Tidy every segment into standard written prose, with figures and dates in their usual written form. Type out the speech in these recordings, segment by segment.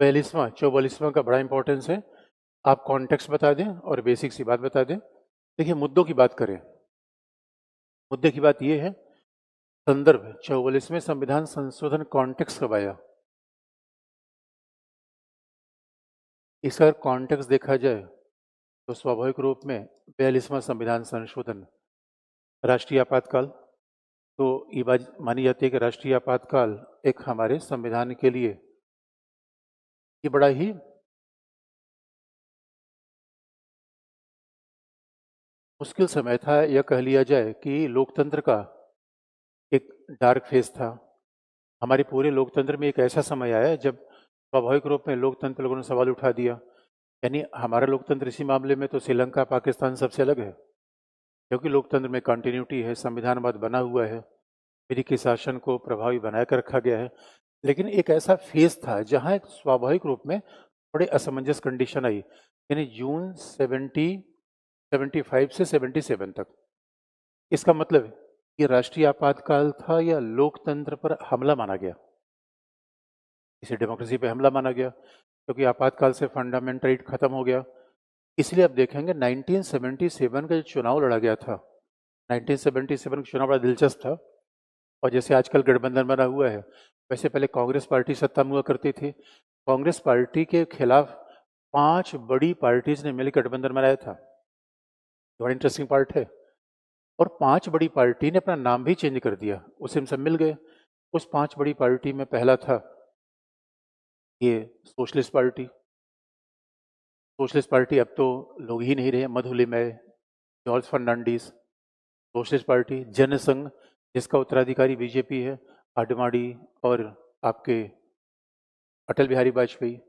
42वां 44वां का बड़ा इंपॉर्टेंस है। आप कॉन्टेक्स्ट बता दें और बेसिक सी बात बता दें। देखिए, मुद्दों की बात करें। मुद्दे की बात यह है, संदर्भ 44वें संविधान संशोधन कॉन्टेक्स्ट कब आया। इसका कॉन्टेक्स्ट देखा जाए तो स्वाभाविक रूप में 42वां संविधान संशोधन, राष्ट्रीय आपातकाल। तो ये बात मानी जाती है कि राष्ट्रीय आपातकाल एक हमारे संविधान के लिए ये बड़ा ही मुश्किल समय था, यह कह लिया जाए कि लोकतंत्र का एक डार्क फेज था। हमारे पूरे लोकतंत्र में एक ऐसा समय आया जब स्वाभाविक रूप में लोकतंत्र लोगों ने सवाल उठा दिया। यानी हमारा लोकतंत्र इसी मामले में तो श्रीलंका पाकिस्तान सबसे अलग है, क्योंकि लोकतंत्र में कंटिन्यूटी है, संविधानवाद बना हुआ है, विधि के शासन को प्रभावी बनाए कर रखा गया है। लेकिन एक ऐसा फेज था जहां एक स्वाभाविक रूप में बड़े असमंजस कंडीशन आई, यानी जून 75 से 77 तक। इसका मतलब ये राष्ट्रीय आपातकाल था या लोकतंत्र पर हमला माना गया, इसे डेमोक्रेसी पे हमला माना गया, क्योंकि आपातकाल से फंडामेंटल राइट खत्म हो गया। इसलिए आप देखेंगे 1977 का जो चुनाव लड़ा गया था, 1977 का चुनाव बड़ा दिलचस्प था। और जैसे आजकल गठबंधन बना हुआ है, वैसे पहले कांग्रेस पार्टी सत्ता में हुआ करती थी। कांग्रेस पार्टी के खिलाफ 5 बड़ी पार्टीज ने मिलकर गठबंधन बनाया था। बड़ा इंटरेस्टिंग पार्ट है। और 5 बड़ी पार्टी ने अपना नाम भी चेंज कर दिया, उसे हम सब मिल गए। उस 5 बड़ी पार्टी में पहला था ये सोशलिस्ट पार्टी। सोशलिस्ट पार्टी अब तो लोग ही नहीं रहे, Madhu Limaye, George Fernandez. Socialist party, Jansangh जिसका उत्तराधिकारी बीजेपी है, आडवाणी और आपके अटल बिहारी वाजपेयी,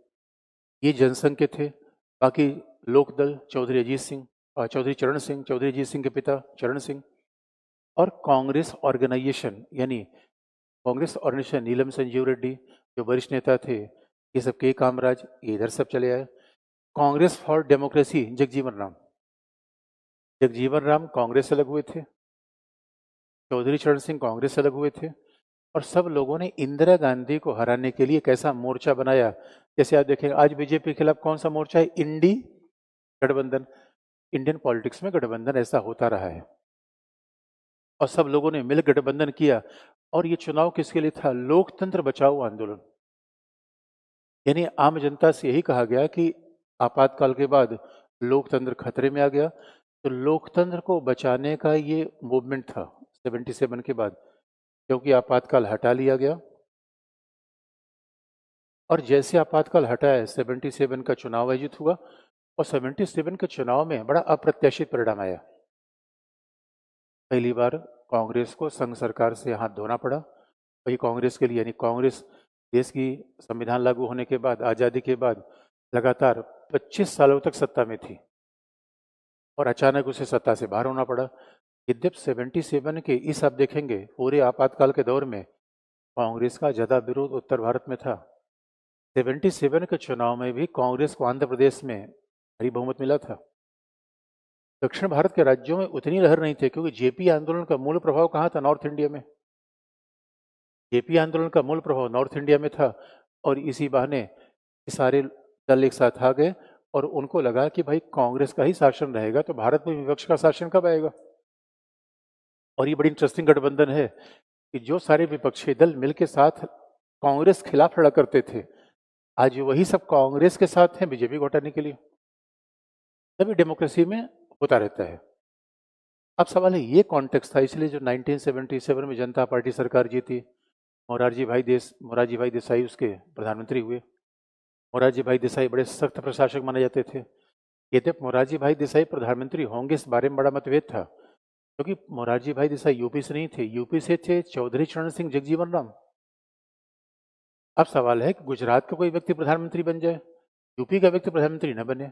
ये जनसंघ के थे। बाकी लोकदल, चौधरी अजीत सिंह, चौधरी चरण सिंह, चौधरी अजीत सिंह के पिता चरण सिंह। और कांग्रेस ऑर्गेनाइजेशन, यानी कांग्रेस ऑर्गेनाइजेशन नीलम संजीव रेड्डी जो वरिष्ठ नेता थे, ये सब के कामराज, ये इधर सब चले आए। कांग्रेस फॉर डेमोक्रेसी, जगजीवन राम कांग्रेस से अलग हुए थे, चौधरी चरण सिंह कांग्रेस से अलग हुए थे। और सब लोगों ने इंदिरा गांधी को हराने के लिए कैसा मोर्चा बनाया। जैसे आप देखें, आज बीजेपी के खिलाफ कौन सा मोर्चा है, इंडी गठबंधन। इंडियन पॉलिटिक्स में गठबंधन ऐसा होता रहा है और सब लोगों ने मिल गठबंधन किया। और ये चुनाव किसके लिए था, लोकतंत्र बचाओ आंदोलन। यानी आम जनता से यही कहा गया कि आपातकाल के बाद लोकतंत्र खतरे में आ गया, तो लोकतंत्र को बचाने का ये मूवमेंट था 77 के बाद, क्योंकि आपातकाल हटा लिया गया। और जैसे आपातकाल हटाया, 77 का चुनाव आयोजित हुआ और 77 के चुनाव में बड़ा अप्रत्याशित परिणाम आया। पहली बार कांग्रेस को संघ सरकार से हाथ धोना पड़ा। और ये कांग्रेस के लिए, यानी कांग्रेस देश की संविधान लागू होने के बाद, आज़ादी के बाद लगातार 25 सालों तक सत्ता में थी और अचानक उसे सत्ता से बाहर होना पड़ा। यद्यपि 77 के इस आप देखेंगे पूरे आपातकाल के दौर में कांग्रेस का ज्यादा विरोध उत्तर भारत में था। 77 के चुनाव में भी कांग्रेस को आंध्र प्रदेश में भारी बहुमत मिला था। दक्षिण भारत के राज्यों में उतनी लहर नहीं थी, क्योंकि जेपी आंदोलन का मूल प्रभाव कहाँ था, नॉर्थ इंडिया में। जेपी आंदोलन का मूल प्रभाव नॉर्थ इंडिया में था। और इसी बहाने सारे दल एक साथ आ गए और उनको लगा कि भाई कांग्रेस का ही शासन रहेगा तो भारत में विपक्ष का शासन कब आएगा। और ये बड़ी इंटरेस्टिंग गठबंधन है कि जो सारे विपक्षी दल मिलकर साथ कांग्रेस खिलाफ लड़ा करते थे, आज वही सब कांग्रेस के साथ हैं बीजेपी को हटाने के लिए। तभी डेमोक्रेसी में होता रहता है। अब सवाल है, ये कॉन्टेक्स्ट था, इसलिए जो 1977 में जनता पार्टी सरकार जीती, मोरारजी भाई देसाई उसके प्रधानमंत्री हुए। मोरारजी भाई देसाई बड़े सख्त प्रशासक माने जाते थे। यद्यपि मोरारजी भाई देसाई प्रधानमंत्री होंगे इस बारे में बड़ा मतभेद था, क्योंकि मोरारजी भाई देसाई यूपी से नहीं थे, यूपी से थे चौधरी चरण सिंह, जगजीवन राम। अब सवाल है कि गुजरात का कोई व्यक्ति प्रधानमंत्री बन जाए, यूपी का व्यक्ति प्रधानमंत्री न बने।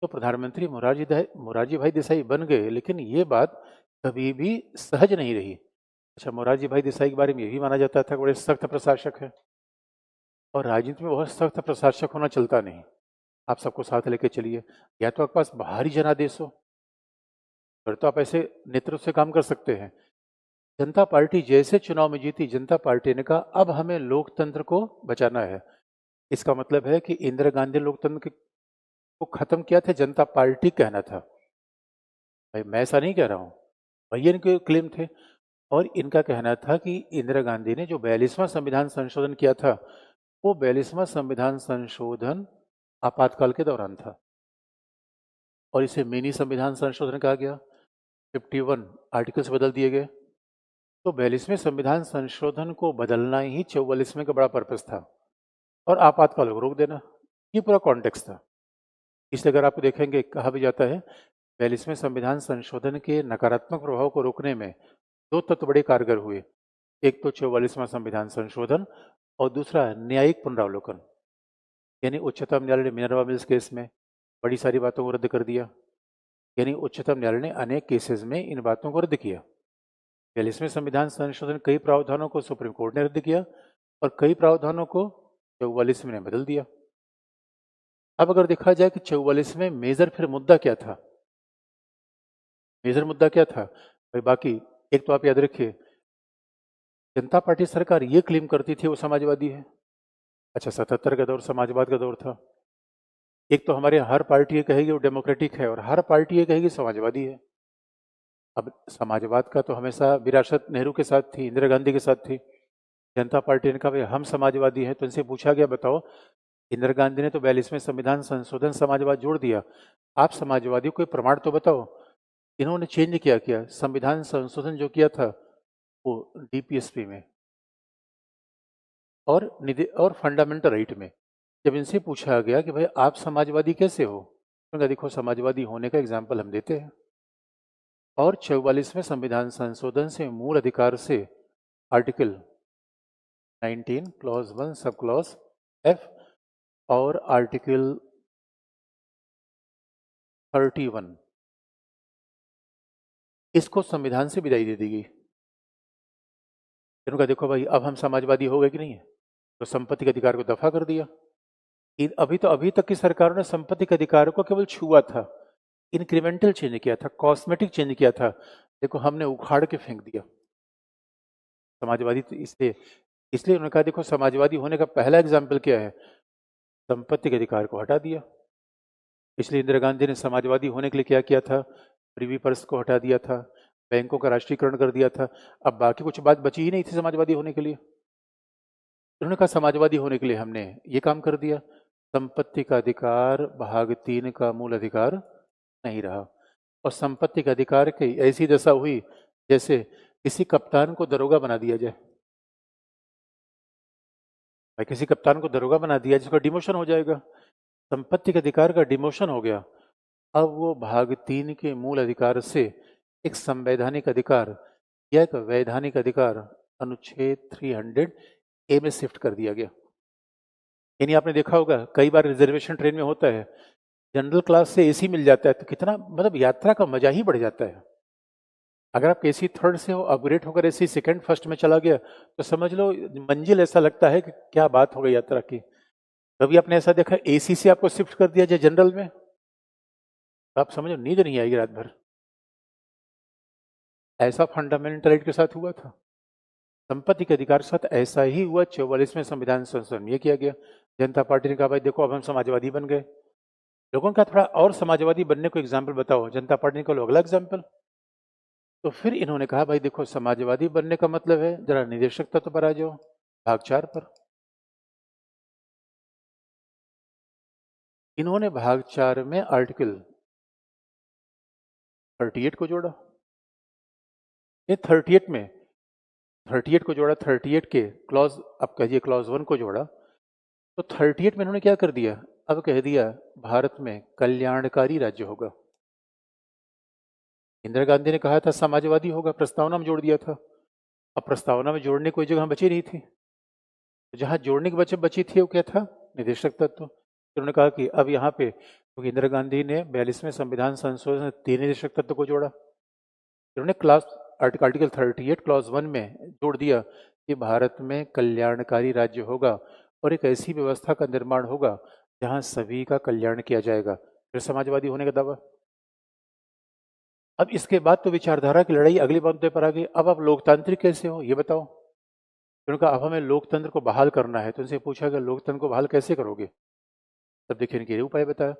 तो प्रधानमंत्री मोरारजी भाई देसाई बन गए, लेकिन ये बात कभी भी सहज नहीं रही। अच्छा, मोरारजी भाई देसाई के बारे में ये भी माना जाता था कि बड़े सख्त प्रशासक है, और राजनीति में बहुत सख्त प्रशासक होना चलता नहीं। आप सबको साथ लेके चलिए, या तो आपके पास बाहरी जनादेश हो, फिर तो आप ऐसे नेतृत्व से काम कर सकते हैं। जनता पार्टी जैसे चुनाव में जीती, जनता पार्टी ने कहा अब हमें लोकतंत्र को बचाना है, इसका मतलब है कि इंदिरा गांधी लोकतंत्र को खत्म किया था जनता पार्टी कहना था। भाई मैं ऐसा नहीं कह रहा हूँ, वही इनके क्लेम थे। और इनका कहना था कि इंदिरा गांधी ने जो 42वां संविधान संशोधन किया था, वो 42वां संविधान संशोधन आपातकाल के दौरान था और इसे मिनी संविधान संशोधन कहा गया। 51 आर्टिकल्स बदल दिए गए। तो 42वें संविधान संशोधन को बदलना ही 44वें का बड़ा पर्पस था और आपातकाल को रोक देना, ये पूरा कॉन्टेक्स्ट था। इसलिए अगर आप देखेंगे, कहा भी जाता है 42वें संविधान संशोधन के नकारात्मक प्रभाव को रोकने में दो तत्व बड़े कारगर हुए। एक तो 44वां संविधान संशोधन और दूसरा न्यायिक पुनरावलोकन, यानी उच्चतम न्यायालय ने मिनर्वा मिल्स केस में बड़ी सारी बातों को रद्द कर दिया। यानी उच्चतम न्यायालय ने अनेक केसेस में इन बातों को रद्द किया। 42वें संविधान संशोधन कई प्रावधानों को सुप्रीम कोर्ट ने रद्द किया और कई प्रावधानों को 44वें ने बदल दिया। अब अगर देखा जाए कि 44वें मेजर फिर मुद्दा क्या था, मेजर मुद्दा क्या था भाई? बाकी एक तो आप याद रखिए, जनता पार्टी सरकार ये क्लेम करती थी वो समाजवादी है। अच्छा, 77 का दौर समाजवाद का दौर था। एक तो हमारे हर पार्टी ये कहेगी वो डेमोक्रेटिक है और हर पार्टी ये कहेगी समाजवादी है। अब समाजवाद का तो हमेशा विरासत नेहरू के साथ थी, इंदिरा गांधी के साथ थी। जनता पार्टी ने कहा भाई हम समाजवादी हैं, तो इनसे पूछा गया बताओ, इंदिरा गांधी ने तो 42वें संविधान संशोधन समाजवाद जोड़ दिया, आप समाजवादी कोई प्रमाण तो बताओ। इन्होंने चेंज किया संविधान संशोधन जो किया था वो डीपीएसपी में और फंडामेंटल राइट में। जब इनसे पूछा गया कि भाई आप समाजवादी कैसे हो, तो देखो समाजवादी होने का एग्जाम्पल हम देते हैं। और 44वें संविधान संशोधन से मूल अधिकार से article 19 clause 1 sub clause F और आर्टिकल 31 इसको संविधान से विदाई दे दी गई। इन्होंने कहा देखो भाई अब हम समाजवादी हो गए कि नहीं है, तो संपत्ति के अधिकार को दफा कर दिया। अभी तक की सरकारों ने संपत्ति के अधिकार को केवल छुआ था, इंक्रीमेंटल चेंज किया था, कॉस्मेटिक चेंज किया था। देखो हमने उखाड़ के फेंक दिया समाजवादी। तो इसलिए उन्होंने कहा देखो समाजवादी होने का पहला एग्जाम्पल क्या है, संपत्ति के अधिकार को हटा दिया। इसलिए इंदिरा गांधी ने समाजवादी होने के लिए क्या किया था, प्रिवी पर्स को हटा दिया था, बैंकों का राष्ट्रीयकरण कर दिया था। अब बाकी कुछ बात बची ही नहीं थी समाजवादी होने के लिए। उन्होंने कहा समाजवादी होने के लिए हमने ये काम कर दिया, संपत्ति का अधिकार भाग 3 का मूल अधिकार नहीं रहा और संपत्ति का अधिकार की ऐसी दशा हुई जैसे किसी कप्तान को दरोगा बना दिया जाए। भाई किसी कप्तान को दरोगा बना दिया जिसका डिमोशन हो जाएगा, संपत्ति के अधिकार का डिमोशन हो गया। अब वो भाग 3 के मूल अधिकार से एक संवैधानिक अधिकार या एक वैधानिक अधिकार अनुच्छेद 300 ए में शिफ्ट कर दिया गया। यानी आपने देखा होगा कई बार रिजर्वेशन ट्रेन में होता है, जनरल क्लास से एसी मिल जाता है तो कितना मतलब यात्रा का मजा ही बढ़ जाता है। अगर आप एसी थर्ड से हो अपग्रेड होकर एसी सेकंड फर्स्ट में चला गया तो समझ लो मंजिल ऐसा लगता है कि क्या बात हो गई यात्रा की। कभी आपने ऐसा देखा एसी से आपको शिफ्ट कर दिया जाए जनरल में, तो आप समझो नींद नहीं आएगी रात भर। ऐसा फंडामेंटल राइट के साथ हुआ था, संपत्ति के अधिकार के साथ ऐसा ही हुआ। 44वें संविधान संशोधन में यह किया गया। जनता पार्टी ने कहा भाई देखो अब हम समाजवादी बन गए। लोगों का थोड़ा और समाजवादी बनने को एग्जाम्पल बताओ, जनता पार्टी ने कहा अगला एग्जाम्पल। तो फिर इन्होंने कहा भाई देखो समाजवादी बनने का मतलब है जरा निदेशक तत्व पर आ जाओ, भाग 4 पर। इन्होंने भाग 4 में आर्टिकल 38 को जोड़ा। ये 38 को जोड़ा, 38 के क्लॉज, अब कहिए क्लॉज 1 को जोड़ा, तो 38 में इन्होंने क्या कर दिया, अब कह दिया भारत में कल्याणकारी राज्य होगा। इंदिरा गांधी ने कहा था समाजवादी होगा, प्रस्तावना में जोड़ दिया था। अब प्रस्तावना में जोड़ने कोई जगह बची नहीं थी, तो जहां जोड़ने की बची थी वो क्या था, निदेशक तत्व। तो उन्होंने कहा कि अब यहाँ पे क्योंकि इंदिरा गांधी ने 42वें संविधान संशोधन में 3 निदेशक तत्व को जोड़ा, उन्होंने आर्टिकल 38 क्लॉज 1 में जोड़ दिया कि भारत में कल्याणकारी राज्य होगा और एक ऐसी व्यवस्था का निर्माण होगा जहां सभी का कल्याण किया जाएगा। फिर समाजवादी होने का दावा। अब इसके बाद तो विचारधारा की लड़ाई अगली बात पर आ गई, अब आप लोकतांत्रिक कैसे हो ये बताओ। उन्होंने कहा अब हमें लोकतंत्र को बहाल करना है। तो उनसे पूछा कि लोकतंत्र को बहाल कैसे करोगे? तब देखिए इनके ये उपाय बताया।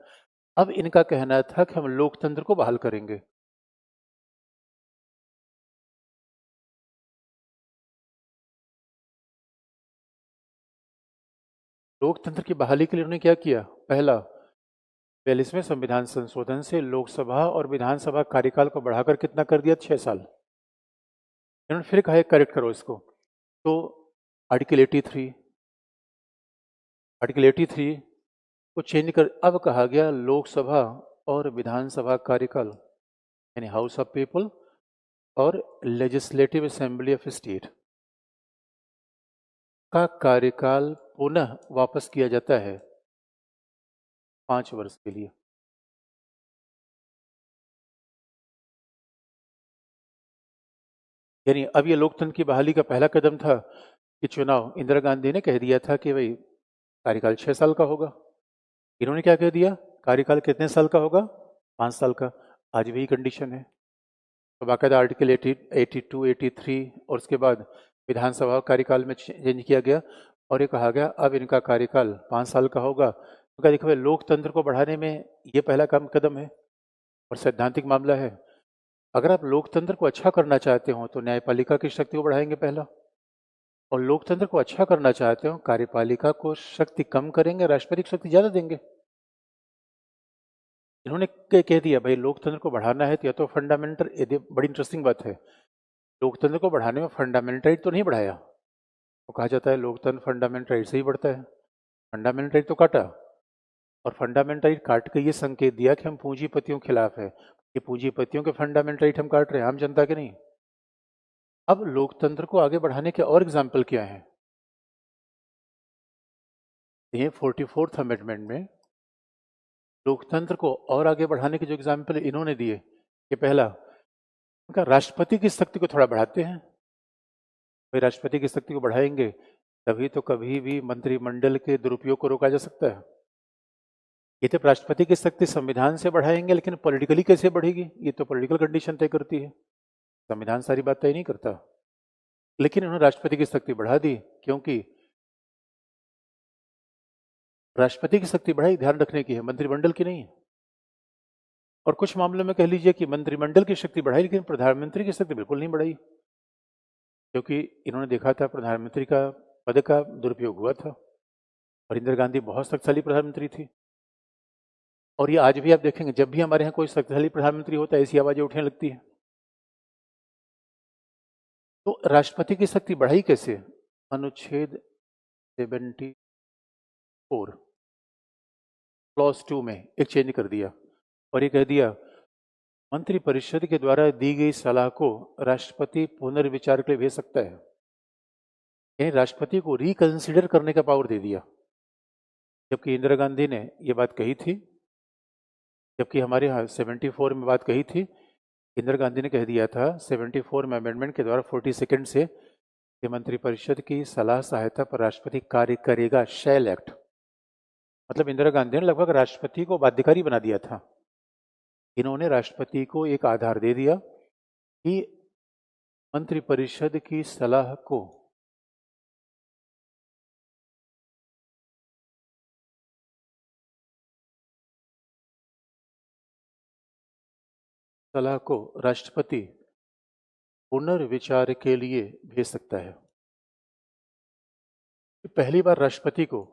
अब इनका कहना था कि हम लोकतंत्र को बहाल करेंगे। लोकतंत्र की बहाली के लिए उन्होंने क्या किया? पहला, 42वें संविधान संशोधन से लोकसभा और विधानसभा कार्यकाल को बढ़ाकर कितना कर दिया? 6 साल। इन्होंने फिर कहा करेक्ट करो इसको। तो आर्टिकल 83 को चेंज कर अब कहा गया लोकसभा और विधानसभा कार्यकाल, यानी हाउस ऑफ पीपल और लेजिस्लेटिव असेंबली ऑफ स्टेट का कार्यकाल पुनः वापस किया जाता है 5 वर्ष के लिए। यानी अब ये लोकतंत्र की बहाली का पहला कदम था कि चुनाव, इंदिरा गांधी ने कह दिया था कि भाई कार्यकाल 6 साल का होगा। इन्होंने क्या कह दिया? कार्यकाल कितने साल का होगा? 5 साल का। आज भी कंडीशन है। तो बाकायदा आर्टिकल 82, 83 और उसके बाद विधानसभा कार्यकाल में चेंज किया गया और ये कहा गया अब इनका कार्यकाल 5 साल का होगा। तो क्या देखो, लोकतंत्र को बढ़ाने में ये पहला कदम है और सैद्धांतिक मामला है। अगर आप लोकतंत्र को अच्छा करना चाहते हो तो न्यायपालिका की शक्ति को बढ़ाएंगे पहला, और लोकतंत्र को अच्छा करना चाहते हो कार्यपालिका को शक्ति कम करेंगे, राष्ट्रपति को शक्ति ज्यादा देंगे। इन्होंने कह दिया भाई लोकतंत्र को बढ़ाना है तो या तो फंडामेंटल, ये बड़ी इंटरेस्टिंग बात है, लोकतंत्र को बढ़ाने में फंडामेंटल राइट तो नहीं बढ़ाया। वो कहा जाता है लोकतंत्र फंडामेंटल राइट से ही बढ़ता है, फंडामेंटल राइट तो काटा, और फंडामेंटल राइट काट के ये संकेत दिया कि हम पूंजीपतियों के खिलाफ है, ये पूंजीपतियों के फंडामेंटल राइट हम काट रहे हैं, आम जनता के नहीं। अब लोकतंत्र को आगे बढ़ाने के और एग्जाम्पल क्या है? ये 44th अमेंडमेंट में लोकतंत्र को और आगे बढ़ाने के जो एग्जाम्पल इन्होंने दिए, ये पहला, उनका राष्ट्रपति की शक्ति को थोड़ा बढ़ाते हैं। भाई राष्ट्रपति की शक्ति को बढ़ाएंगे तभी तो कभी भी मंत्रिमंडल के दुरुपयोग को रोका जा सकता है। ये तो राष्ट्रपति की शक्ति संविधान से बढ़ाएंगे, लेकिन पॉलिटिकली कैसे बढ़ेगी ये तो पॉलिटिकल कंडीशन तय करती है, संविधान सारी बात तय नहीं करता। लेकिन उन्होंने राष्ट्रपति की शक्ति बढ़ा दी, क्योंकि राष्ट्रपति की शक्ति बढ़ाई ध्यान रखने की है, मंत्रिमंडल की नहीं है। और कुछ मामलों में कह लीजिए कि मंत्रिमंडल की शक्ति बढ़ाई लेकिन प्रधानमंत्री की शक्ति बिल्कुल नहीं बढ़ाई, क्योंकि इन्होंने देखा था प्रधानमंत्री का पद का दुरुपयोग हुआ था और इंदिरा गांधी बहुत शक्तिशाली प्रधानमंत्री थी। और ये आज भी आप देखेंगे जब भी हमारे यहाँ कोई शक्तिशाली प्रधानमंत्री होता है ऐसी आवाजें उठने लगती है। तो राष्ट्रपति की शक्ति बढ़ाई कैसे? अनुच्छेद 74 क्लॉज 2 में एक चेंज कर दिया और ये कह दिया मंत्रिपरिषद के द्वारा दी गई सलाह को राष्ट्रपति पुनर्विचार के लिए भेज सकता है, यानी राष्ट्रपति को रिकंसिडर करने का पावर दे दिया। जबकि इंदिरा गांधी ने ये बात कही थी, जबकि हमारे यहाँ 74 में बात कही थी, इंदिरा गांधी ने कह दिया था 74 में अमेंडमेंट के द्वारा 42 से कि मंत्रिपरिषद की सलाह सहायता पर राष्ट्रपति कार्य करेगा, शैल एक्ट। मतलब इंदिरा गांधी ने लगभग राष्ट्रपति को बाध्यकारी बना दिया था। इन्होंने राष्ट्रपति को एक आधार दे दिया कि मंत्रिपरिषद की सलाह को राष्ट्रपति पुनर्विचार के लिए भेज सकता है। पहली बार राष्ट्रपति को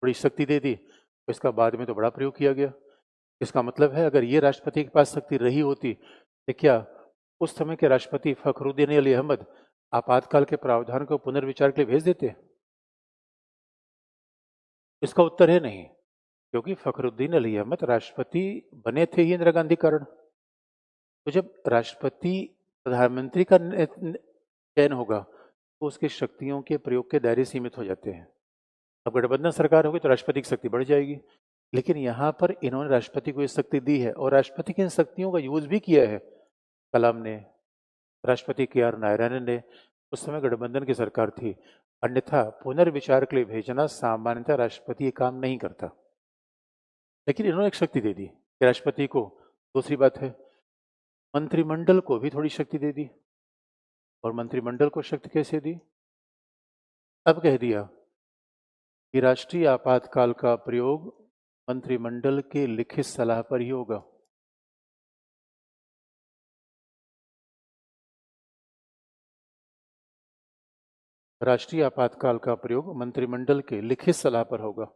बड़ी शक्ति दे दी, तो इसका बाद में तो बड़ा प्रयोग किया गया। इसका मतलब है अगर ये राष्ट्रपति के पास शक्ति रही होती तो क्या उस समय के राष्ट्रपति फखरुद्दीन अली अहमद आपातकाल के प्रावधान को पुनर्विचार के लिए भेज देते? इसका उत्तर है नहीं, क्योंकि फखरुद्दीन अली अहमद राष्ट्रपति बने थे ही इंदिरा गांधी कारण। तो जब राष्ट्रपति प्रधानमंत्री का चयन होगा तो उसकी शक्तियों के प्रयोग के दायरे सीमित हो जाते हैं। अब गठबंधन सरकार होगी तो राष्ट्रपति की शक्ति बढ़ जाएगी, लेकिन यहाँ पर इन्होंने राष्ट्रपति को ये शक्ति दी है और राष्ट्रपति की इन शक्तियों का यूज भी किया है। कलाम ने, राष्ट्रपति KR नारायणन ने, उस समय गठबंधन की सरकार थी। अन्यथा पुनर्विचार के लिए भेजना सामान्यतः राष्ट्रपति ये काम नहीं करता, लेकिन इन्होंने एक शक्ति दे दी कि राष्ट्रपति को। दूसरी बात है मंत्रिमंडल को भी थोड़ी शक्ति दे दी, और मंत्रिमंडल को शक्ति कैसे दी? अब कह दिया कि राष्ट्रीय आपातकाल का प्रयोग मंत्रिमंडल के लिखित सलाह पर ही होगा। राष्ट्रीय आपातकाल का प्रयोग मंत्रिमंडल के लिखित सलाह पर होगा।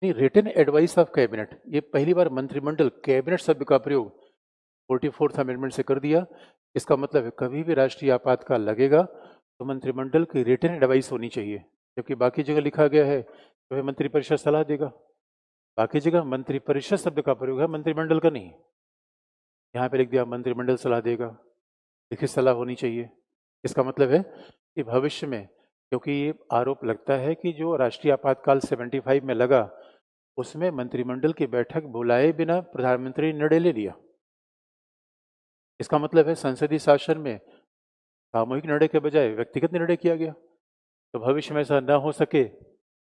नहीं, रिटन एडवाइस ऑफ कैबिनेट, ये पहली बार मंत्रिमंडल कैबिनेट शब्द का प्रयोग 44th अमेंडमेंट से कर दिया। इसका मतलब है कभी भी राष्ट्रीय आपातकाल लगेगा तो मंत्रिमंडल की रिटन एडवाइस होनी चाहिए, जबकि बाकी जगह लिखा गया है तो मंत्रिपरिषद सलाह देगा। बाकी जगह मंत्रिपरिषद शब्द का प्रयोग है, मंत्रिमंडल का नहीं। यहाँ पे लिख दिया मंत्रिमंडल सलाह देगा, लिखित सलाह होनी चाहिए। इसका मतलब है कि भविष्य में, क्योंकि ये आरोप लगता है कि जो राष्ट्रीय आपातकाल 75 में लगा उसमें मंत्रिमंडल की बैठक बुलाए बिना प्रधानमंत्री ने निर्णय ले लिया। इसका मतलब है संसदीय शासन में सामूहिक निर्णय के बजाय व्यक्तिगत निर्णय किया गया। तो भविष्य में ऐसा न हो सके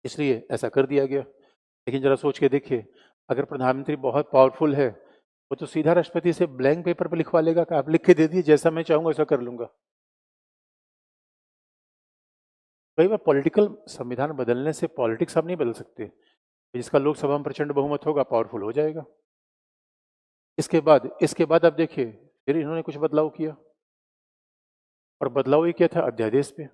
इसलिए ऐसा कर दिया गया। लेकिन जरा सोच के देखिए, अगर प्रधानमंत्री बहुत पावरफुल है वो तो सीधा राष्ट्रपति से ब्लैंक पेपर पर लिखवा लेगा कि आप लिख के दे दिए, जैसा मैं चाहूंगा ऐसा कर लूंगा। कई बार पॉलिटिकल संविधान बदलने से पॉलिटिक्स आप नहीं बदल सकते। जिसका लोकसभा में प्रचंड बहुमत होगा पावरफुल हो जाएगा। इसके बाद आप देखिए फिर इन्होंने कुछ बदलाव किया, और बदलाव ये क्या था, अध्यादेश पे।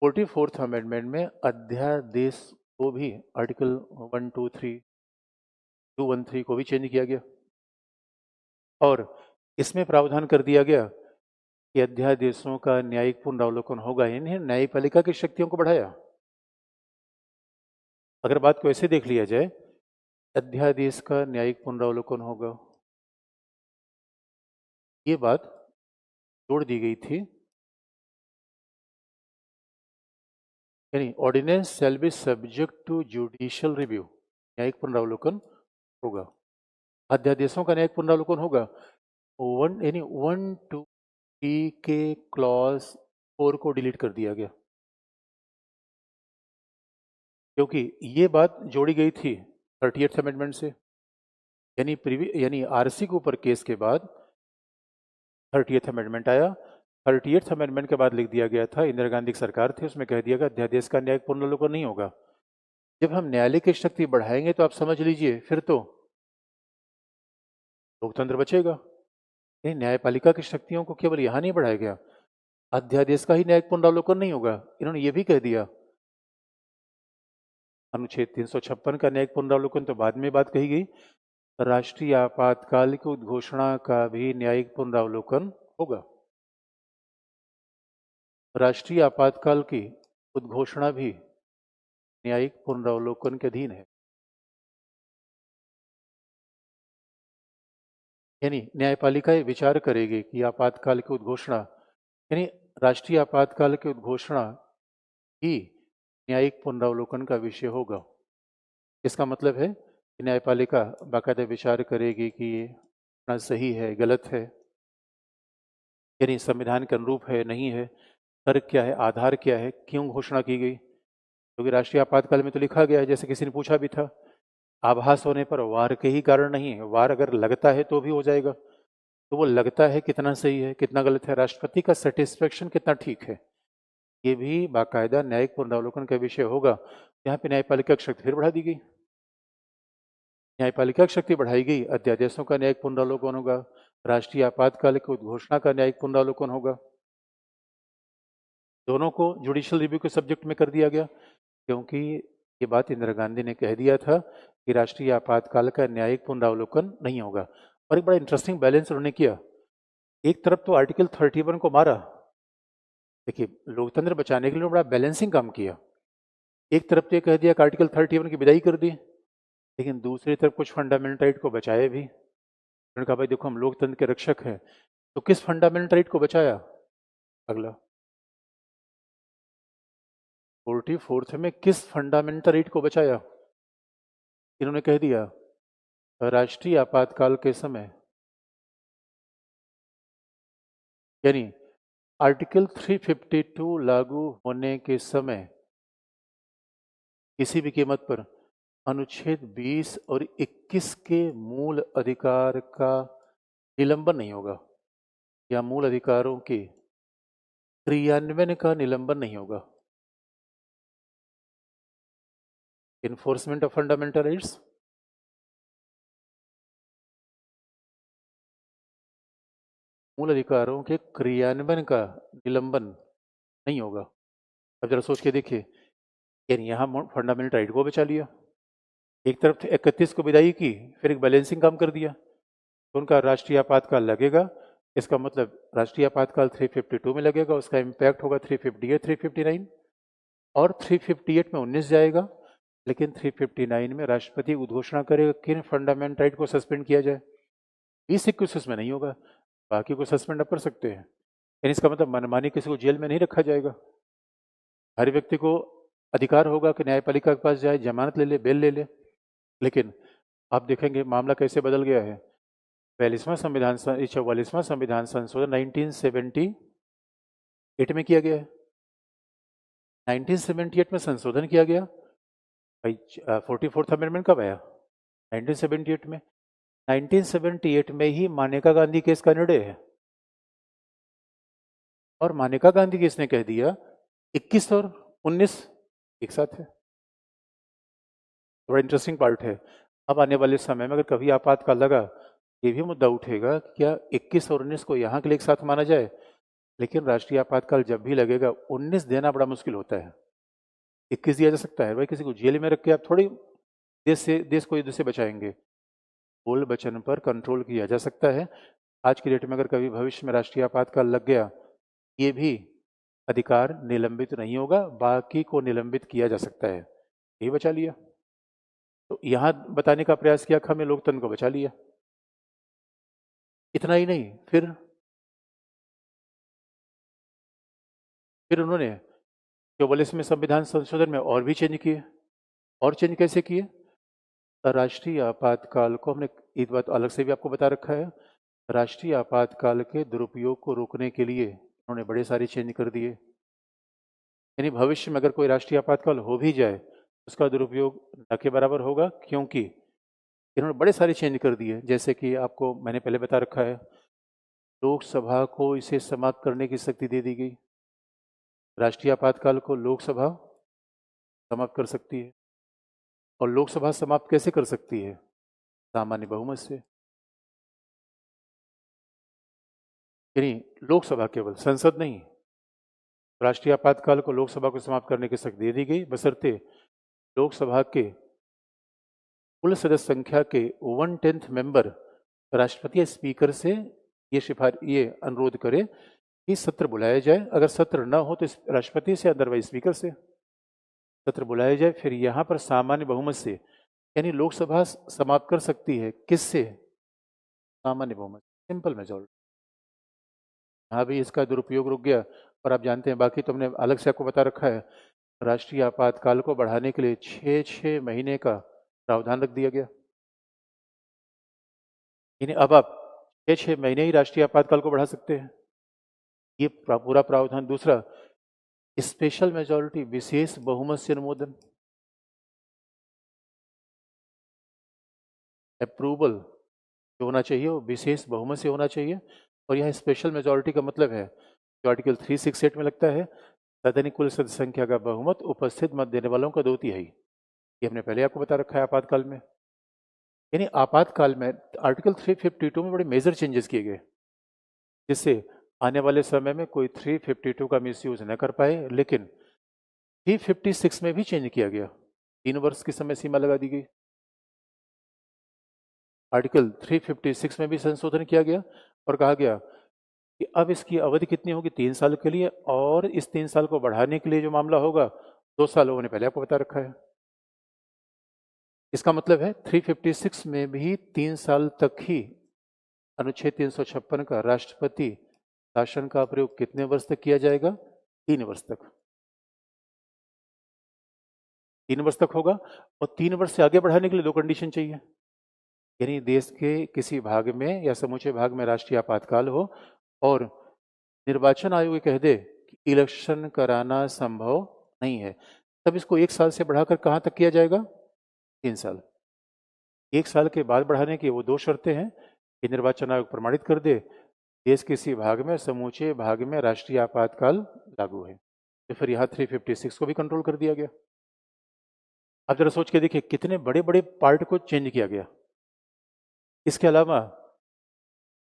44th अमेंडमेंट में अध्यादेश को भी आर्टिकल 123 213 को भी चेंज किया गया, और इसमें प्रावधान कर दिया गया कि अध्यादेशों का न्यायिक पुनरावलोकन होगा। इन्हें न्यायपालिका की शक्तियों को बढ़ाया। अगर बात को ऐसे देख लिया जाए, अध्यादेश का न्यायिक पुनरावलोकन होगा, ये बात जोड़ दी गई थी। यानी ordinance shall be subject to judicial review, न्यायिक पुनरावलोकन होगा। अध्यादेशों का न्यायिक पुनरावलोकन होगा। 1(2) के क्लॉज 4 को डिलीट कर दिया गया, क्योंकि ये बात जोड़ी गई थी 30th अमेंडमेंट से। यानी आरसी के ऊपर केस के बाद 30th अमेंडमेंट आया। 30th अमेंडमेंट के बाद लिख दिया गया था, इंदिरा गांधी की सरकार थी, उसमें कह दिया गया अध्यादेश का न्यायिक पुनरावलोकन नहीं होगा। जब हम न्यायालय की शक्ति बढ़ाएंगे तो आप समझ लीजिए फिर तो लोकतंत्र बचेगा। नहीं, न्यायपालिका की शक्तियों को केवल यहां नहीं बढ़ाया गया, अध्यादेश का ही न्यायिक पुनरावलोकन नहीं होगा, इन्होंने ये भी कह दिया। अनुच्छेद 356 का न्यायिक पुनरावलोकन तो बाद में बात कही गई, राष्ट्रीय आपातकाल की उद्घोषणा का भी न्यायिक पुनरावलोकन होगा। राष्ट्रीय आपातकाल की उद्घोषणा भी न्यायिक पुनरावलोकन के अधीन है। यानी न्यायपालिका ये विचार करेगी कि आपातकाल की उद्घोषणा, यानी राष्ट्रीय आपातकाल की उद्घोषणा ही न्यायिक पुनरावलोकन का विषय होगा। इसका मतलब है कि न्यायपालिका बाकायदा विचार करेगी कि ये सही है गलत है, यानी संविधान के अनुरूप है नहीं है, तर्क क्या है, आधार क्या है, क्यों घोषणा की गई। क्योंकि राष्ट्रीय आपातकाल में तो लिखा गया है, जैसे किसी ने पूछा भी था, आभास होने पर वार के ही कारण नहीं है, वार अगर लगता है तो भी हो जाएगा। तो वो लगता है कितना सही है कितना गलत है, राष्ट्रपति का सेटिस्फेक्शन कितना ठीक है, ये भी बाकायदा न्यायिक पुनरावलोकन का विषय होगा। यहाँ पे न्यायपालिका की शक्ति फिर बढ़ा दी गई। न्यायपालिका की शक्ति बढ़ाई गई, अध्यादेशों का न्यायिक पुनरावलोकन होगा, राष्ट्रीय आपातकाल की उद्घोषणा का न्यायिक पुनरावलोकन होगा। दोनों को जुडिशियल रिव्यू के सब्जेक्ट में कर दिया गया, क्योंकि ये बात इंदिरा गांधी ने कह दिया था कि राष्ट्रीय आपातकाल का न्यायिक पुनरावलोकन नहीं होगा। और एक बड़ा इंटरेस्टिंग बैलेंस उन्होंने किया। एक तरफ तो आर्टिकल 31 को मारा, देखिए लोकतंत्र बचाने के लिए बड़ा बैलेंसिंग काम किया। एक तरफ तो ये कह दिया कि आर्टिकल 31 की विदाई कर दी, लेकिन दूसरी तरफ कुछ फंडामेंटल राइट को बचाए भी। उन्होंने कहा भाई देखो हम लोकतंत्र के रक्षक हैं, तो किस फंडामेंटल राइट को बचाया। अगला 44th में किस फंडामेंटल राइट को बचाया। इन्होंने कह दिया राष्ट्रीय आपातकाल के समय, यानी आर्टिकल 352 लागू होने के समय किसी भी कीमत पर अनुच्छेद 20 और 21 के मूल अधिकार का निलंबन नहीं होगा, या मूल अधिकारों के क्रियान्वयन का निलंबन नहीं होगा। इन्फोर्समेंट ऑफ फंडामेंटल राइट्स, मूल अधिकारों के क्रियान्वयन का निलंबन नहीं होगा। अब जरा सोच के देखिए, यानी यहाँ फंडामेंटल राइट को बचा लिया, एक तरफ 31 को विदाई की, फिर एक बैलेंसिंग काम कर दिया, तो उनका राष्ट्रीय आपातकाल लगेगा। इसका मतलब राष्ट्रीय आपातकाल 352 में लगेगा, उसका इम्पैक्ट होगा 358, 359, और 358 में 19 जाएगा, लेकिन 359 में राष्ट्रपति उद्घोषणा करेगा किन फंडामेंटल राइट को सस्पेंड किया जाए। 20-21 में नहीं होगा, बाकी को सस्पेंड आप कर सकते हैं। यानी इसका मतलब मनमानी किसी को जेल में नहीं रखा जाएगा। हर व्यक्ति को अधिकार होगा कि न्यायपालिका के पास जाए, जमानत ले ले, बेल ले ले। लेकिन आप देखेंगे मामला कैसे बदल गया है। 44वां संविधान संशोधन 1978 में किया गया है। 1978 में संशोधन किया गया भाई। 44th अमेंडमेंट कब आया? 1978 में। 1978 में ही मानेका गांधी केस का निर्णय है, और मानेका गांधी केस ने कह दिया 21 और 19 एक साथ है। बड़ा इंटरेस्टिंग पार्ट है। अब आने वाले समय में अगर कभी आपातकाल लगा, ये भी मुद्दा उठेगा, क्या 21 और 19 को यहाँ के लिए एक साथ माना जाए? लेकिन राष्ट्रीय आपातकाल जब भी लगेगा 19 देना बड़ा मुश्किल होता है। 21 दिया जा सकता है भाई, किसी को जेल में रख के आप थोड़ी देश को युद्ध से बचाएंगे। बोल बचन पर कंट्रोल किया जा सकता है। आज की डेट में अगर कभी भविष्य में राष्ट्रीय आपातकाल लग गया, ये भी अधिकार निलंबित नहीं होगा, बाकी को निलंबित किया जा सकता है। यही बचा लिया। तो यहां बताने का प्रयास किया कि हमने लोकतंत्र को बचा लिया। इतना ही नहीं, फिर उन्होंने 44वें संविधान संशोधन में और भी चेंज किए। और चेंज कैसे किए? राष्ट्रीय आपातकाल को हमने एक बात अलग से भी आपको बता रखा है, राष्ट्रीय आपातकाल के दुरुपयोग को रोकने के लिए उन्होंने बड़े सारे चेंज कर दिए। यानी भविष्य में अगर कोई राष्ट्रीय आपातकाल हो भी जाए, उसका दुरुपयोग न के बराबर होगा, क्योंकि इन्होंने बड़े सारे चेंज कर दिए। जैसे कि आपको मैंने पहले बता रखा है, लोकसभा को इसे समाप्त करने की शक्ति दे दी गई। राष्ट्रीय आपातकाल को लोकसभा समाप्त कर सकती है, और लोकसभा समाप्त कैसे कर सकती है? सामान्य बहुमत से। यानी लोकसभा, केवल संसद नहीं। राष्ट्रीय आपातकाल को लोकसभा को समाप्त करने की शक्ति दे दी गई, बशर्ते लोकसभा के कुल सदस्य संख्या के 1/10 मेंबर राष्ट्रपति या स्पीकर से ये अनुरोध करे कि सत्र बुलाया जाए। अगर सत्र न हो तो राष्ट्रपति से, अदरवाइज स्पीकर से सत्र बुलाया जाए। फिर यहाँ पर सामान्य बहुमत से, यानी लोकसभा समाप्त कर सकती है किससे? सामान्य बहुमत, सिंपल मेजॉरिटी। हाँ भी इसका दुरुपयोग रुक गया। और आप जानते हैं, बाकी तो हमने अलग से आपको बता रखा है, राष्ट्रीय आपातकाल को बढ़ाने के लिए 6 महीने का प्रावधान रख दिया गया। यानी अब आप 6 महीने ही राष्ट्रीय आपातकाल को बढ़ा सकते हैं, ये पूरा प्रावधान। दूसरा, स्पेशल मेजॉरिटी, विशेष बहुमत से अनुमोदन, अप्रूवल जो होना चाहिए वो विशेष बहुमत से होना चाहिए। और यह स्पेशल मेजॉरिटी का मतलब है, जो आर्टिकल 368 में लगता है, सदन कुल सदस्य संख्या का बहुमत उपस्थित मत देने वालों का 2/3। ये हमने पहले आपको बता रखा है आपातकाल में। यानी आपातकाल में आर्टिकल 352 में बड़े मेजर चेंजेस किए गए, जिससे आने वाले समय में कोई 352 का मिसयूज न कर पाए। लेकिन 356 में भी चेंज किया गया, 3 वर्ष की समय सीमा लगा दी गई। आर्टिकल 356 में भी संशोधन किया गया और कहा गया कि अब इसकी अवधि कितनी होगी? 3 साल के लिए, और इस 3 साल को बढ़ाने के लिए जो मामला होगा 2 साल होने पहले आपको बता रखा है। इसका मतलब है 356 में भी 3 साल तक ही अनुच्छेद 356 का राष्ट्रपति शासन का प्रयोग कितने वर्ष तक किया जाएगा? 3 वर्ष तक। 3 वर्ष तक होगा, और 3 वर्ष से आगे बढ़ाने के लिए 2 कंडीशन चाहिए। यानी देश के किसी भाग में या समूचे भाग में राष्ट्रीय आपातकाल हो, और निर्वाचन आयोग कह दे कि इलेक्शन कराना संभव नहीं है, तब इसको 1 साल से बढ़ाकर कहाँ तक किया जाएगा? 3 साल। 1 साल के बाद बढ़ाने की वो 2 शर्तें हैं कि निर्वाचन आयोग प्रमाणित कर दे देश के किसी भाग में, समूचे भाग में राष्ट्रीय आपातकाल लागू है। तो फिर यहाँ 356 को भी कंट्रोल कर दिया गया। अब जरा सोच के देखिए कितने बड़े बड़े पार्ट को चेंज किया गया। इसके अलावा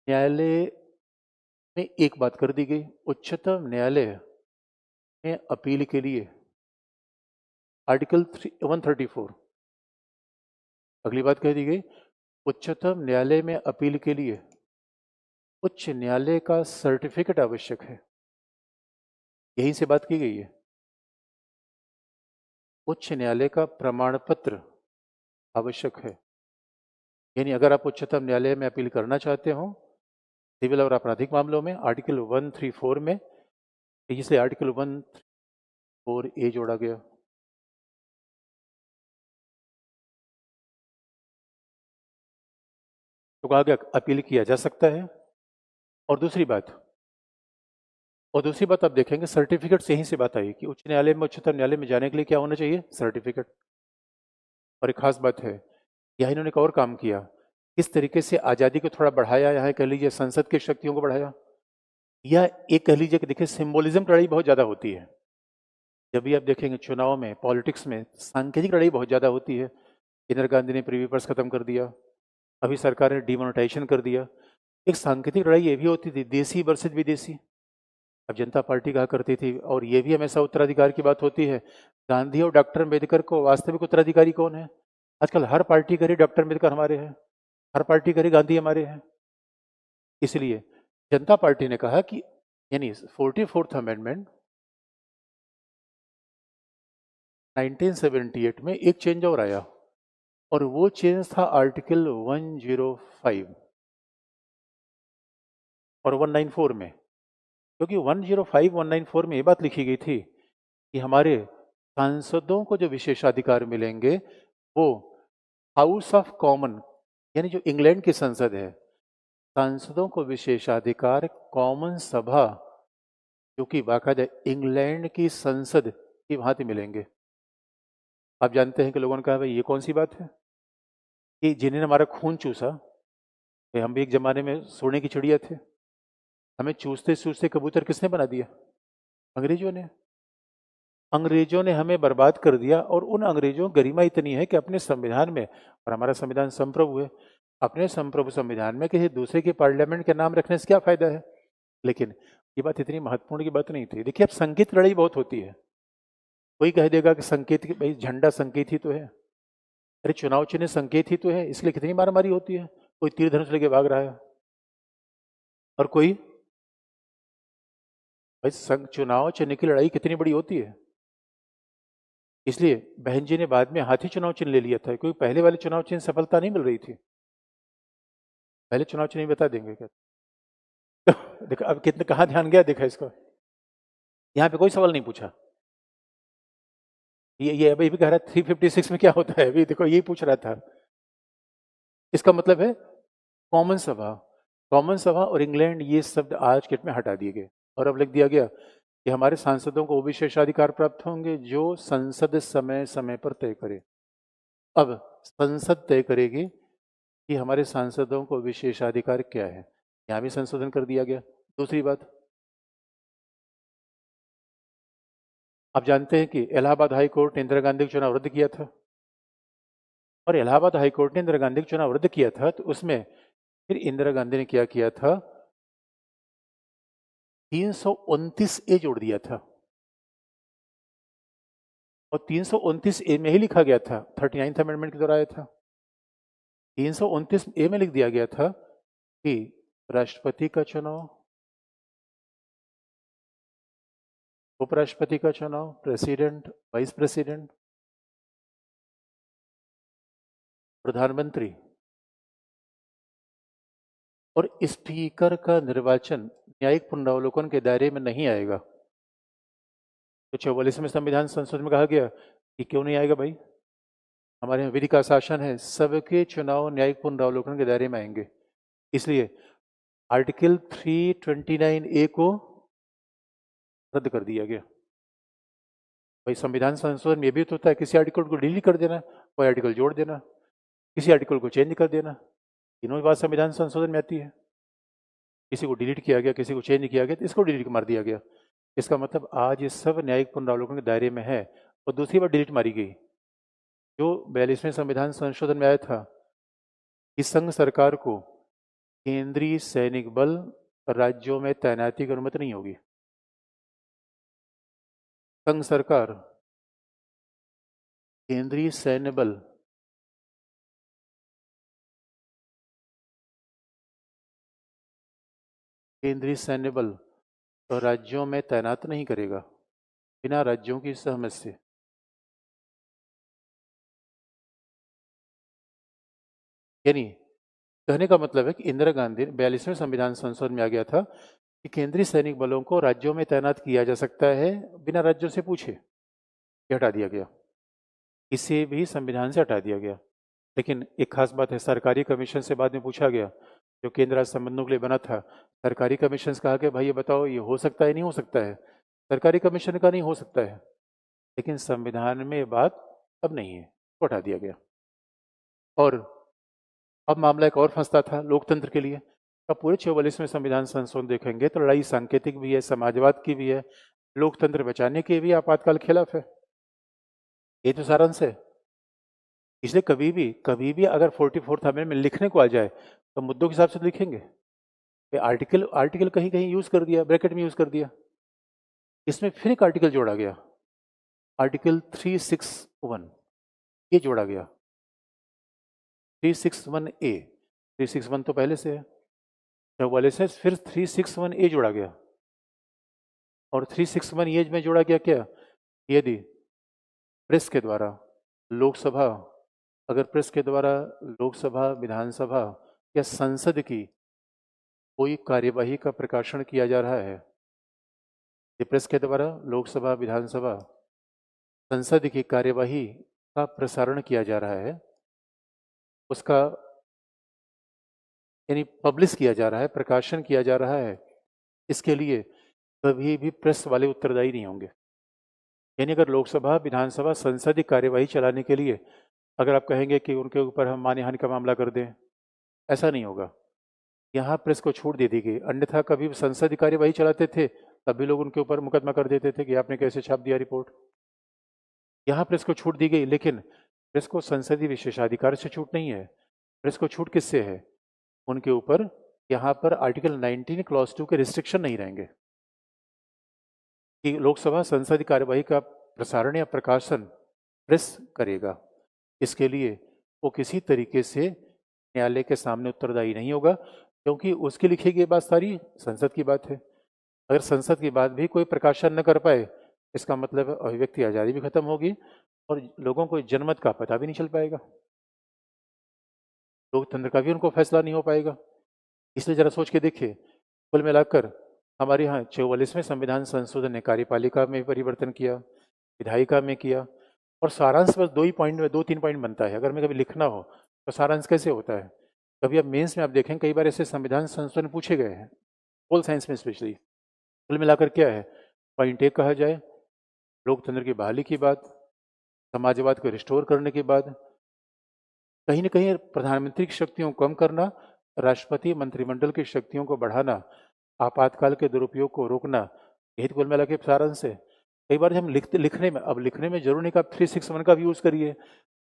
न्यायालय में एक बात कर दी गई, उच्चतम न्यायालय में अपील के लिए आर्टिकल 134, अगली बात कह दी गई, उच्चतम न्यायालय में अपील के लिए उच्च न्यायालय का सर्टिफिकेट आवश्यक है। यहीं से बात की गई है। उच्च न्यायालय का प्रमाण पत्र आवश्यक है। यानी अगर आप उच्चतम न्यायालय में अपील करना चाहते हो सिविल और आपराधिक मामलों में, आर्टिकल 134 में, इसलिए आर्टिकल 134A जोड़ा गया। तो आगे अपील किया जा सकता है। और दूसरी बात आप देखेंगे सर्टिफिकेट से ही से बात आई कि उच्च न्यायालय में, उच्चतम न्यायालय में जाने के लिए क्या होना चाहिए? सर्टिफिकेट। और एक खास बात है, यह इन्होंने एक और काम किया, किस तरीके से आज़ादी को थोड़ा बढ़ाया, यहाँ कह लीजिए संसद की शक्तियों को बढ़ाया, या एक कह लीजिए कि देखिए सिंबोलिज्म की लड़ाई बहुत ज़्यादा होती है। जब भी आप देखेंगे चुनाव में, पॉलिटिक्स में सांकेतिक लड़ाई बहुत ज़्यादा होती है। इंदिरा गांधी ने प्रीवी पर्स खत्म कर दिया, अभी सरकार ने डिमोनेटाइजेशन कर दिया। एक सांकेतिक लड़ाई ये भी होती थी, देसी वर्सेज विदेशी। अब जनता पार्टी कहा करती थी, और ये भी हमेशा उत्तराधिकार की बात होती है, गांधी और डॉक्टर अम्बेडकर को वास्तविक उत्तराधिकारी कौन है? आजकल हर पार्टी करे डॉक्टर अम्बेडकर हमारे हैं, हर पार्टी करे गांधी हमारे हैं। इसलिए जनता पार्टी ने कहा कि यानी 44th अमेंडमेंट 1978 में एक चेंज और आया, और वो चेंज था आर्टिकल 105 और 194 में। क्योंकि 105, 194 में ये बात लिखी गई थी कि हमारे सांसदों को जो विशेषाधिकार मिलेंगे वो हाउस ऑफ कॉमन, यानी जो इंग्लैंड की संसद है, सांसदों को विशेषाधिकार कॉमन सभा जो कि बाकायदा इंग्लैंड की संसद की भांति मिलेंगे। आप जानते हैं कि लोगों ने कहा भाई ये कौन सी बात है कि जिन्हें हमारा खून चूसा, भाई हम भी एक जमाने में सोने की चिड़िया थे, हमें चूसते चूसते कबूतर किसने बना दिया? अंग्रेजों ने। अंग्रेजों ने हमें बर्बाद कर दिया, और उन अंग्रेजों की गरिमा इतनी है कि अपने संविधान में, और हमारा संविधान संप्रभु है, अपने संप्रभु संविधान में किसी दूसरे के पार्लियामेंट के नाम रखने से क्या फायदा है? लेकिन ये बात इतनी महत्वपूर्ण की बात नहीं थी। देखिए अब संकेत लड़ाई बहुत होती है। कोई कह देगा कि संकेत, भाई झंडा संकेत ही तो है, अरे चुनाव चिन्ह संकेत ही तो है, इसलिए कितनी मारामारी होती है। कोई तीर धनुष लेके भाग रहा है, और कोई, भाई चुनाव चिन्ह की लड़ाई कितनी बड़ी होती है। इसलिए बहन जी ने बाद में हाथी चुनाव चिन्ह ले लिया था, क्योंकि पहले वाले चुनाव चिन्ह सफलता नहीं मिल रही थी। पहले चुनाव चिन्ह बता देंगे क्या? देखा अब कितने, कहाँ ध्यान गया देखा इसका। यहाँ पे कोई सवाल नहीं पूछा। ये अभी भी कह रहा है 356 में क्या होता है, अभी देखो यही पूछ रहा था। इसका मतलब है कॉमन सभा, कॉमन सभा और इंग्लैंड, ये शब्द आज के में हटा दिए गए, और अब लिख दिया गया कि हमारे सांसदों को वो विशेषाधिकार प्राप्त होंगे जो संसद समय समय पर तय करे। अब संसद तय करेगी कि हमारे सांसदों को विशेषाधिकार क्या है, यहां भी संशोधन कर दिया गया। दूसरी बात, आप जानते हैं कि इलाहाबाद हाई कोर्ट ने इंदिरा गांधी का चुनाव रद्द किया था, और इलाहाबाद हाई कोर्ट ने इंदिरा गांधी का चुनाव रद्द किया था, तो उसमें फिर इंदिरा गांधी ने क्या किया था, 329A जोड़ दिया था, और 329A में ही लिखा गया था, 39th अमेंडमेंट के द्वारा आया था। 329A में लिख दिया गया था कि राष्ट्रपति का चुनाव, उपराष्ट्रपति का चुनाव, प्रेसिडेंट, वाइस प्रेसिडेंट, प्रधानमंत्री और स्पीकर का निर्वाचन न्यायिक पुनरावलोकन के दायरे में नहीं आएगा। तो 44वें संविधान संशोधन में कहा गया कि क्यों नहीं आएगा भाई, हमारे यहाँ विधि का शासन है, सबके चुनाव न्यायिक पुनरावलोकन के दायरे में आएंगे। इसलिए आर्टिकल 329A को रद्द कर दिया गया। भाई संविधान संशोधन में भी तो होता है किसी आर्टिकल को डिलीट कर देना, कोई आर्टिकल जोड़ देना, किसी आर्टिकल को चेंज कर देना, तीनों बात संविधान संशोधन में आती है। किसी को डिलीट किया गया, किसी को चेंज किया गया, तो इसको डिलीट मार दिया गया। इसका मतलब आज ये सब न्यायिक पुनरावलोकन के दायरे में है। और दूसरी बार डिलीट मारी गई जो 42वें संविधान संशोधन में आया था कि संघ सरकार को केंद्रीय सैनिक बल राज्यों में तैनाती की अनुमति नहीं होगी। संघ सरकार केंद्रीय सैन्य बल तो राज्यों में तैनात नहीं करेगा बिना राज्यों की सहमति से। यानी कहने का मतलब है कि इंदिरा गांधी 42वें संविधान संशोधन में आ गया था कि केंद्रीय सैनिक बलों को राज्यों में तैनात किया जा सकता है बिना राज्यों से पूछे। ये हटा दिया गया, इसे भी संविधान से हटा दिया गया। लेकिन एक खास बात है, सरकारी कमीशन से बाद में पूछा गया, जो केंद्र राज्य संबंधों के लिए बना था, सरकारी कमीशन से कहा कि भाई ये बताओ ये हो सकता है नहीं हो सकता है। सरकारी कमीशन का नहीं हो सकता है, लेकिन संविधान में ये बात अब नहीं है, तो हटा दिया गया। और अब मामला एक और फंसता था लोकतंत्र के लिए। अब पूरे 44वें संविधान संशोधन देखेंगे तो लड़ाई सांकेतिक भी है, समाजवाद की भी है, लोकतंत्र बचाने के भी आपातकाल खिलाफ है। ये तो सारांश है। इसलिए कभी भी अगर 44th अमेंडमेंट में लिखने को आ जाए तो मुद्दों के हिसाब से लिखेंगे। आर्टिकल कहीं कहीं यूज कर दिया, ब्रैकेट में यूज कर दिया, इसमें फिर एक आर्टिकल जोड़ा गया, आर्टिकल 361 ये जोड़ा गया, 361A। 361 तो पहले से है, 44 से फिर 361A जोड़ा गया। और 361 ये में जोड़ा गया क्या, यदि प्रेस के द्वारा लोकसभा, अगर प्रेस के द्वारा लोकसभा, विधानसभा या संसद की कोई कार्यवाही का प्रकाशन किया जा रहा है, प्रेस के द्वारा लोकसभा, विधानसभा, संसद की कार्यवाही का प्रसारण किया जा रहा है, उसका यानी पब्लिश किया जा रहा है, प्रकाशन किया जा रहा है, इसके लिए कभी भी प्रेस वाले उत्तरदायी नहीं होंगे। यानी अगर लोकसभा, विधानसभा, संसद की कार्यवाही चलाने के लिए अगर आप कहेंगे कि उनके ऊपर हम मानहानि का मामला कर दें, ऐसा नहीं होगा। यहाँ प्रेस को छूट दे दी गई। अन्यथा कभी संसद की कार्यवाही चलाते थे तब भी लोग उनके ऊपर मुकदमा कर देते थे कि आपने कैसे छाप दिया रिपोर्ट। यहाँ प्रेस को छूट दी गई, लेकिन प्रेस को संसदीय विशेषाधिकार से छूट नहीं है। प्रेस को छूट किससे है, उनके ऊपर यहाँ पर आर्टिकल 19 क्लॉज 2 के रिस्ट्रिक्शन नहीं रहेंगे कि लोकसभा संसद की कार्यवाही का प्रसारण या प्रकाशन प्रेस करेगा। इसके लिए वो किसी तरीके से न्यायालय के सामने उत्तरदायी नहीं होगा, क्योंकि उसकी लिखी गई बात सारी संसद की बात है। अगर संसद की बात भी कोई प्रकाशन न कर पाए, इसका मतलब अभिव्यक्ति आज़ादी भी खत्म होगी और लोगों को जनमत का पता भी नहीं चल पाएगा, लोकतंत्र का भी उनको फैसला नहीं हो पाएगा। इसलिए जरा सोच के देखिए, कुल मिलाकर हमारे यहाँ 44वें संविधान संशोधन ने कार्यपालिका में परिवर्तन किया, विधायिका में किया, और सारांश बस 2-3 पॉइंट बनता है। अगर मैं कभी लिखना हो तो सारांश कैसे होता है, कभी अब मेंस में आप देखें कई बार ऐसे संविधान संशोधन पूछे गए हैं, पोल साइंस में स्पेशली। कुल मिलाकर क्या है, पॉइंट 1 कहा जाए लोकतंत्र की बहाली की बात, समाजवाद को रिस्टोर करने की बात, कहीं न कहीं प्रधानमंत्री की शक्तियों को कम करना, राष्ट्रपति मंत्रिमंडल की शक्तियों को बढ़ाना, आपातकाल के दुरुपयोग को रोकना, यही तो कुल मिला के सारांश है। कई बार हम लिखने में जरूर नहीं कि आप 361 का भी यूज करिए,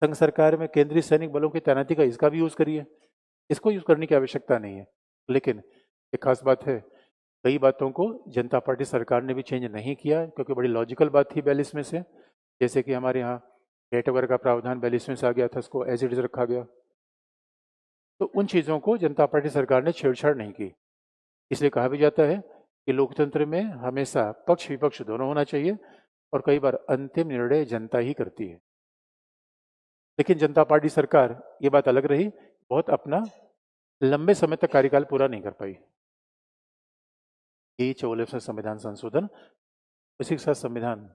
संघ सरकार में केंद्रीय सैनिक बलों की तैनाती का इसका भी यूज करिए, इसको यूज करने की आवश्यकता नहीं है। लेकिन एक खास बात है, कई बातों को जनता पार्टी सरकार ने भी चेंज नहीं किया, क्योंकि बड़ी लॉजिकल बात थी 42 में से। जैसे कि हमारे यहाँ कैटेगरी का प्रावधान 42 में से आ गया था, उसको एज इट इज रखा गया, तो उन चीज़ों को जनता पार्टी सरकार ने छेड़छाड़ नहीं की। इसलिए कहा भी जाता है कि लोकतंत्र में हमेशा पक्ष विपक्ष दोनों होना चाहिए, और कई बार अंतिम निर्णय जनता ही करती है। लेकिन जनता पार्टी सरकार, ये बात अलग रही, बहुत अपना लंबे समय तक कार्यकाल पूरा नहीं कर पाई। ये 44वां संविधान संशोधन, उसी के साथ संविधान